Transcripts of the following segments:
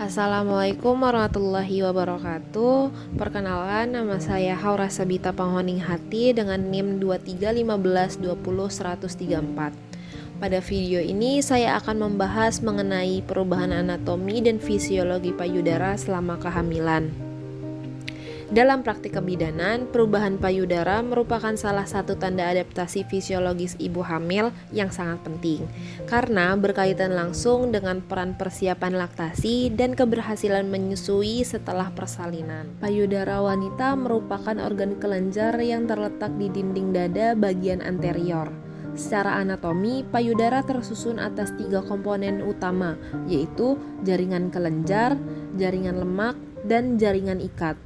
Assalamualaikum warahmatullahi wabarakatuh. Perkenalkan, nama saya Haura Sabita Panghoning Hati dengan NIM 2315200134. Pada video ini saya akan membahas mengenai perubahan anatomi dan fisiologi payudara selama kehamilan. Dalam praktik kebidanan, perubahan payudara merupakan salah satu tanda adaptasi fisiologis ibu hamil yang sangat penting, karena berkaitan langsung dengan peran persiapan laktasi dan keberhasilan menyusui setelah persalinan. Payudara wanita merupakan organ kelenjar yang terletak di dinding dada bagian anterior. Secara anatomi, payudara tersusun atas 3 komponen utama, yaitu jaringan kelenjar, jaringan lemak, dan jaringan ikat.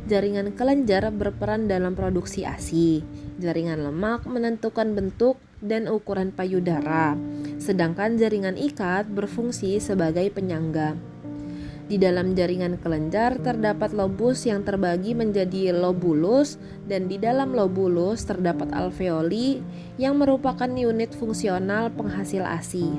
Jaringan kelenjar berperan dalam produksi ASI. Jaringan lemak menentukan bentuk dan ukuran payudara, sedangkan jaringan ikat berfungsi sebagai penyangga. Di dalam jaringan kelenjar terdapat lobus yang terbagi menjadi lobulus, dan di dalam lobulus terdapat alveoli yang merupakan unit fungsional penghasil ASI.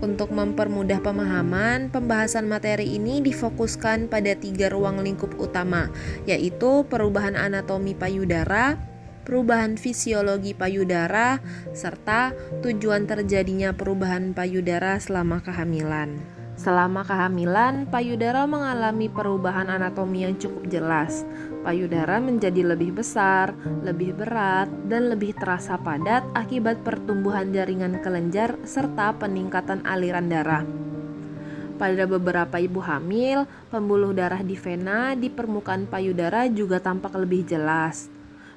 Untuk mempermudah pemahaman, pembahasan materi ini difokuskan pada 3 ruang lingkup utama, yaitu perubahan anatomi payudara, perubahan fisiologi payudara, serta tujuan terjadinya perubahan payudara selama kehamilan. Selama kehamilan, payudara mengalami perubahan anatomi yang cukup jelas. Payudara menjadi lebih besar, lebih berat, dan lebih terasa padat akibat pertumbuhan jaringan kelenjar serta peningkatan aliran darah. Pada beberapa ibu hamil, pembuluh darah di vena di permukaan payudara juga tampak lebih jelas.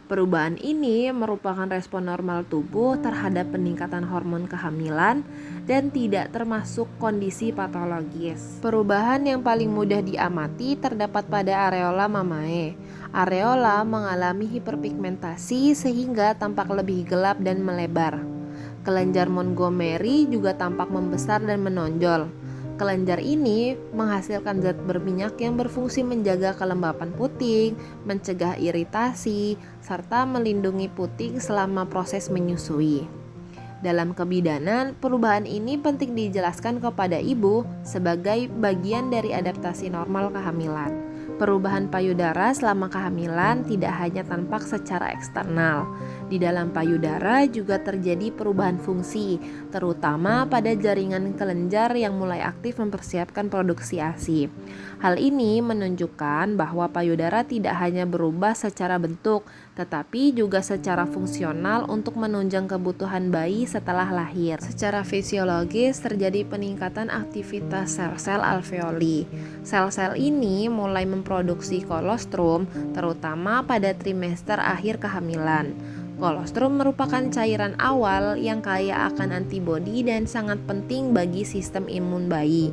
Perubahan ini merupakan respon normal tubuh terhadap peningkatan hormon kehamilan dan tidak termasuk kondisi patologis. Perubahan yang paling mudah diamati terdapat pada areola mamae. Areola mengalami hiperpigmentasi sehingga tampak lebih gelap dan melebar. Kelenjar Montgomery juga tampak membesar dan menonjol. Kelenjar ini menghasilkan zat berminyak yang berfungsi menjaga kelembapan puting, mencegah iritasi, serta melindungi puting selama proses menyusui. Dalam kebidanan, perubahan ini penting dijelaskan kepada ibu sebagai bagian dari adaptasi normal kehamilan. Perubahan payudara selama kehamilan tidak hanya tampak secara eksternal. Di dalam payudara juga terjadi perubahan fungsi, terutama pada jaringan kelenjar yang mulai aktif mempersiapkan produksi ASI. Hal ini menunjukkan bahwa payudara tidak hanya berubah secara bentuk, tetapi juga secara fungsional untuk menunjang kebutuhan bayi setelah lahir. Secara fisiologis terjadi peningkatan aktivitas sel-sel alveoli. Sel-sel ini mulai memproduksi kolostrum, terutama pada trimester akhir kehamilan. Kolostrum merupakan cairan awal yang kaya akan antibodi dan sangat penting bagi sistem imun bayi.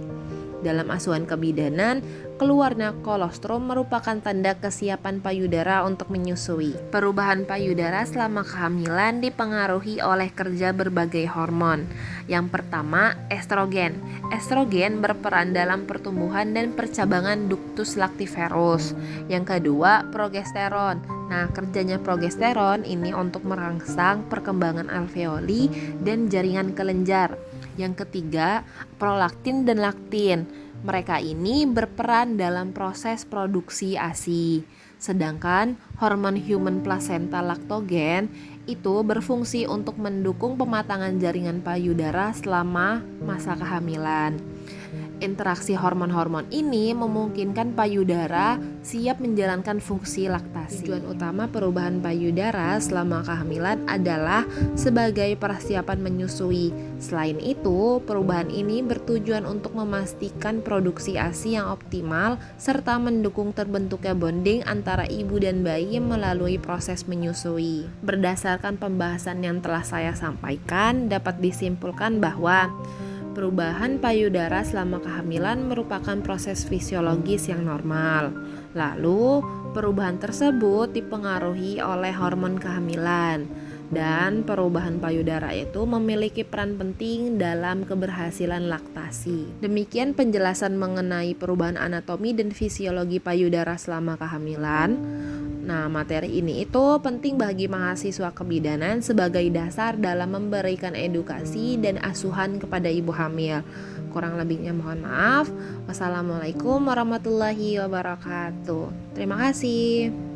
Dalam asuhan kebidanan, keluarnya kolostrum merupakan tanda kesiapan payudara untuk menyusui. Perubahan payudara selama kehamilan dipengaruhi oleh kerja berbagai hormon. Yang pertama, estrogen. Estrogen berperan dalam pertumbuhan dan percabangan ductus lactiferus. Yang kedua, progesteron. Nah, kerjanya progesteron ini untuk merangsang perkembangan alveoli dan jaringan kelenjar. Yang ketiga, prolaktin dan laktin. Mereka ini berperan dalam proses produksi ASI. Sedangkan hormon human placenta lactogen itu berfungsi untuk mendukung pematangan jaringan payudara selama masa kehamilan. Interaksi hormon-hormon ini memungkinkan payudara siap menjalankan fungsi laktasi. Tujuan utama perubahan payudara selama kehamilan adalah sebagai persiapan menyusui. Selain itu, perubahan ini bertujuan untuk memastikan produksi ASI yang optimal serta mendukung terbentuknya bonding antara ibu dan bayi melalui proses menyusui. Berdasarkan pembahasan yang telah saya sampaikan, dapat disimpulkan bahwa perubahan payudara selama kehamilan merupakan proses fisiologis yang normal. Lalu, perubahan tersebut dipengaruhi oleh hormon kehamilan, dan perubahan payudara itu memiliki peran penting dalam keberhasilan laktasi. Demikian penjelasan mengenai perubahan anatomi dan fisiologi payudara selama kehamilan. Nah, materi ini itu penting bagi mahasiswa kebidanan sebagai dasar dalam memberikan edukasi dan asuhan kepada ibu hamil, Kurang lebihnya mohon maaf. Wassalamualaikum warahmatullahi wabarakatuh. Terima kasih.